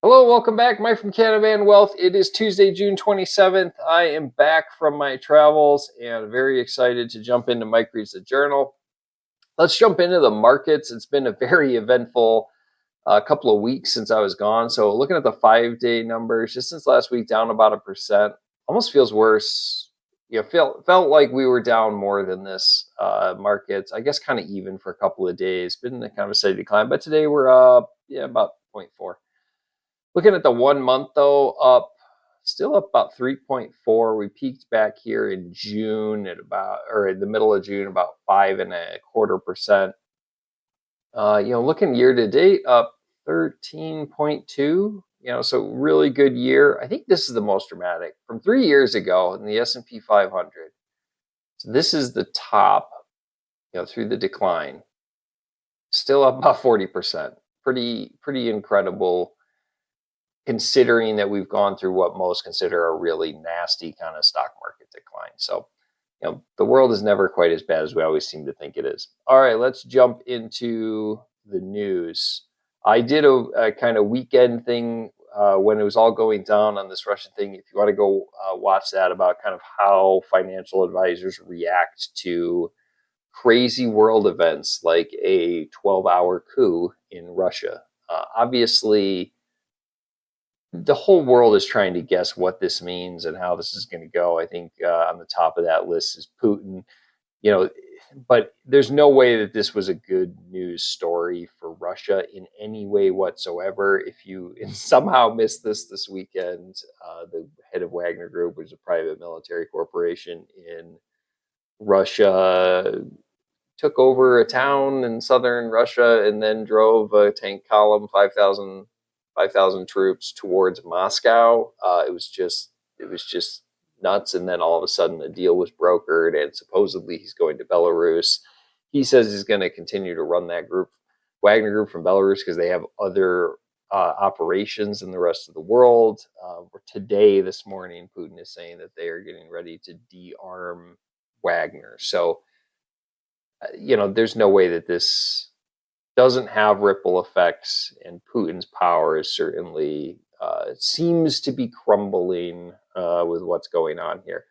Hello, welcome back. Mike from Canavan Wealth. It is Tuesday, June 27th. I am back from my travels and very excited to jump into Mike Reads the Journal. Let's jump into the markets. It's been a very eventful couple of weeks since I was gone. So looking at the 5-day numbers, just since last week, down about 1%. Almost feels worse. Felt like we were down more than this. Markets, I guess, kind of even for a couple of days. Been kind of a steady decline, but today we're up, about 0.4. Looking at the 1 month though, still up about 3.4. We peaked back here in June or in the middle of June, about 5.25%. Looking year to date, up 13.2. So really good year. I think this is the most dramatic from 3 years ago in the S&P 500. So this is the top, through the decline. Still up about 40%. Pretty incredible, considering that we've gone through what most consider a really nasty kind of stock market decline. So, the world is never quite as bad as we always seem to think it is. All right, let's jump into the news. I did a kind of weekend thing when it was all going down on this Russian thing. If you want to go watch that, about kind of how financial advisors react to crazy world events like a 12-hour coup in Russia. Obviously, the whole world is trying to guess what this means and how this is going to go. I think on the top of that list is Putin, but there's no way that this was a good news story for Russia in any way whatsoever. If you somehow missed this weekend, the head of Wagner Group, which is a private military corporation in Russia, took over a town in southern Russia and then drove a tank column, 5,000 troops towards Moscow. It was just nuts. And then all of a sudden a deal was brokered, and supposedly he's going to Belarus. He says he's going to continue to run that group, Wagner Group, from Belarus, because they have other operations in the rest of the world. This morning, Putin is saying that they are getting ready to de-arm Wagner. So, there's no way that this doesn't have ripple effects, and Putin's power is certainly seems to be crumbling with what's going on here.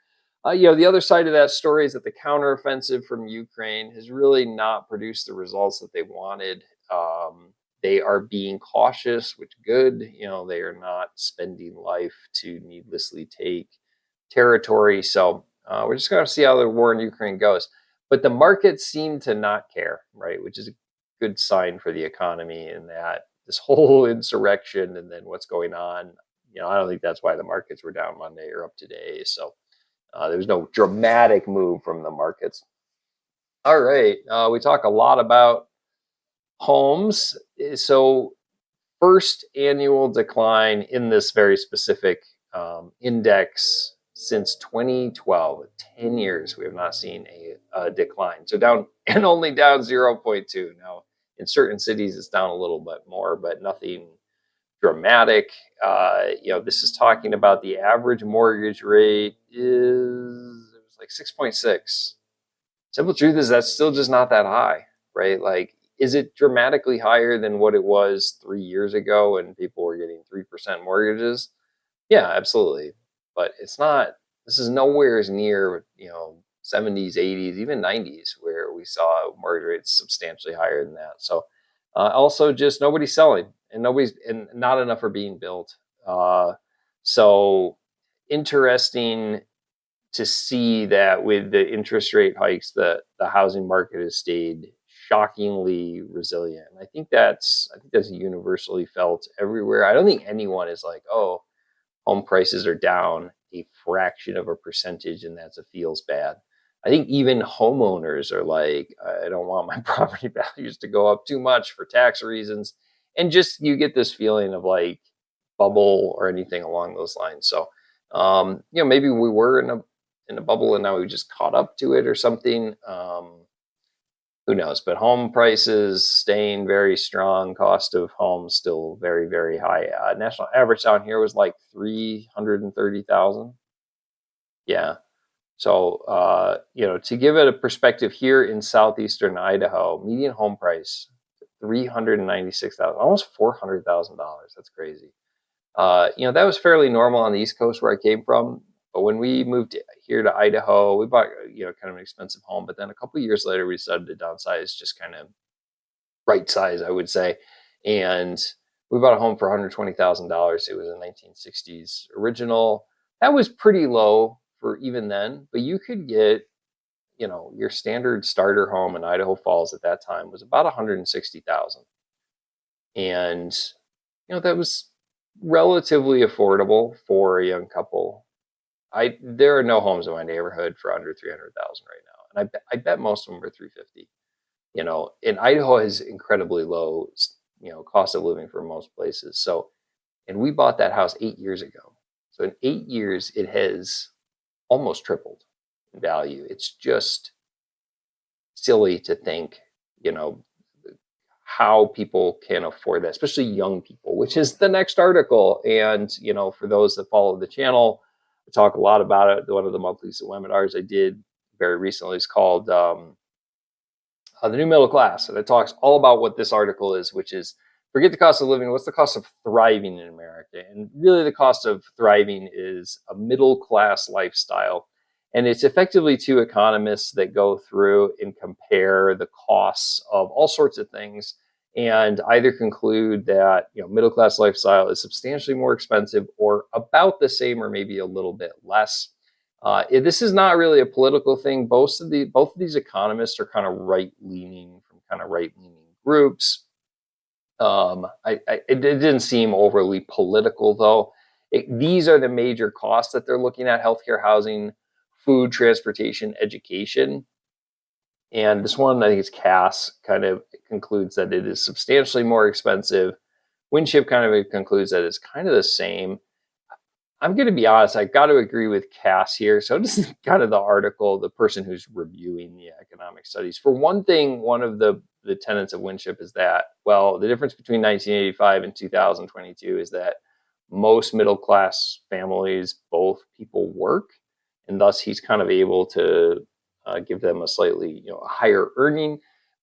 The other side of that story is that the counteroffensive from Ukraine has really not produced the results that they wanted. They are being cautious, which good. They are not spending life to needlessly take territory. So we're just going to see how the war in Ukraine goes. But the markets seem to not care, right? Which is a good sign for the economy, and that this whole insurrection and then what's going on, I don't think that's why the markets were down Monday or up today. So there was no dramatic move from the markets. All right, we talk a lot about homes. So first annual decline in this very specific index since 2012. 10 years we have not seen a decline. So down, and only down 0.2. Now, in certain cities it's down a little bit more, but nothing dramatic. This is talking about the average mortgage rate it was like 6.6. Simple truth is that's still just not that high, right? Like, is it dramatically higher than what it was 3 years ago when people were getting 3% mortgages? Yeah, absolutely. But it's not, this is nowhere as near, 70s, 80s, even 90s, where we saw mortgage rates substantially higher than that. So also just nobody's selling, and not enough are being built. So interesting to see that with the interest rate hikes, the housing market has stayed shockingly resilient. And I think that's universally felt everywhere. I don't think anyone is like, oh, home prices are down a fraction of a percentage and that's a feels bad. I think even homeowners are like, I don't want my property values to go up too much for tax reasons. And just, you get this feeling of like bubble or anything along those lines. So, maybe we were in a bubble and now we just caught up to it or something. Who knows? But home prices staying very strong. Cost of homes still very, very high. National average down here was like 330,000. Yeah. So, to give it a perspective, here in southeastern Idaho, median home price $396,000, almost $400,000. That's crazy. That was fairly normal on the East Coast where I came from. But when we moved here to Idaho, we bought, kind of an expensive home. But then a couple of years later, we decided to downsize, just kind of right size, I would say. And we bought a home for $120,000. It was a 1960s original. That was pretty low for even then, but you could get, your standard starter home in Idaho Falls at that time was about 160,000. And, that was relatively affordable for a young couple. There are no homes in my neighborhood for under 300,000 right now. And I bet most of them are 350. And Idaho has incredibly low, cost of living for most places. So, and we bought that house 8 years ago. So in 8 years, it has almost tripled in value. It's just silly to think, you know, how people can afford that, especially young people, which is the next article. And, for those that follow the channel, I talk a lot about it. One of the monthly webinars I did very recently is called The New Middle Class. And it talks all about what this article is, which is forget the cost of living. What's the cost of thriving in America? And really, the cost of thriving is a middle class lifestyle. And it's effectively two economists that go through and compare the costs of all sorts of things and either conclude that middle class lifestyle is substantially more expensive or about the same or maybe a little bit less. This is not really a political thing. Both of these economists are kind of right leaning from kind of right leaning groups. It didn't seem overly political though. These are the major costs that they're looking at: healthcare, housing, food, transportation, education. And this one, I think it's Cass, kind of concludes that it is substantially more expensive. Winship kind of concludes that it's kind of the same. I'm going to be honest, I got to agree with Cass here. So does kind of the article, the person who's reviewing the economic studies. For one thing, one of the tenets of Winship is that, well, the difference between 1985 and 2022 is that most middle class families, both people work, and thus he's kind of able to give them a slightly higher earning.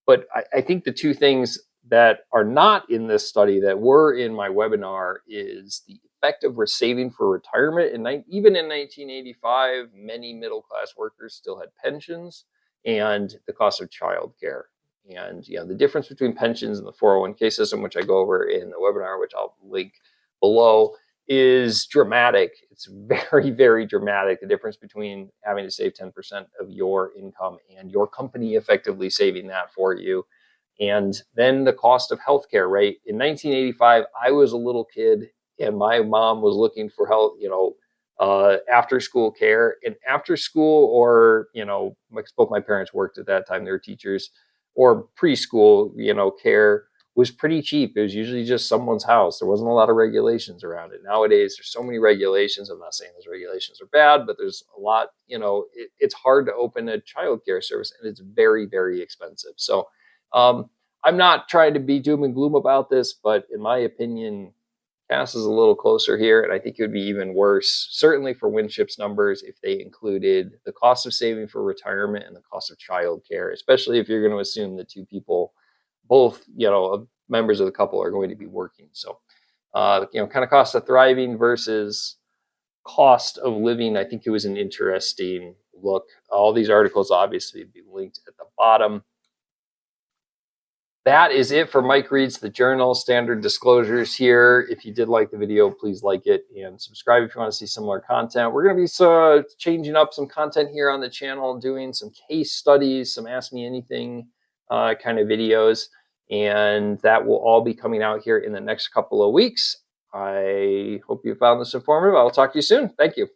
But I think the two things that are not in this study that were in my webinar is the effect of saving for retirement. And even in 1985, many middle class workers still had pensions, and the cost of childcare. And the difference between pensions and the 401k system, which I go over in the webinar, which I'll link below, is dramatic. It's very, very dramatic. The difference between having to save 10% of your income and your company effectively saving that for you. And then the cost of healthcare, right? In 1985, I was a little kid and my mom was looking for help, after school care. And after school, or, both my parents worked at that time, they were teachers, or preschool, care was pretty cheap. It was usually just someone's house. There wasn't a lot of regulations around it. Nowadays, there's so many regulations. I'm not saying those regulations are bad, but there's a lot, it's hard to open a childcare service and it's very, very expensive. So I'm not trying to be doom and gloom about this, but in my opinion, Cass is a little closer here, and I think it would be even worse, certainly for Winship's numbers, if they included the cost of saving for retirement and the cost of childcare, especially if you're going to assume the two people, both members of the couple, are going to be working. So, kind of cost of thriving versus cost of living. I think it was an interesting look. All these articles obviously be linked at the bottom. That is it for Mike Reads the Journal. Standard disclosures here. If you did like the video, please like it and subscribe if you want to see similar content. We're going to be changing up some content here on the channel, doing some case studies, some Ask Me Anything kind of videos, and that will all be coming out here in the next couple of weeks. I hope you found this informative. I'll talk to you soon. Thank you.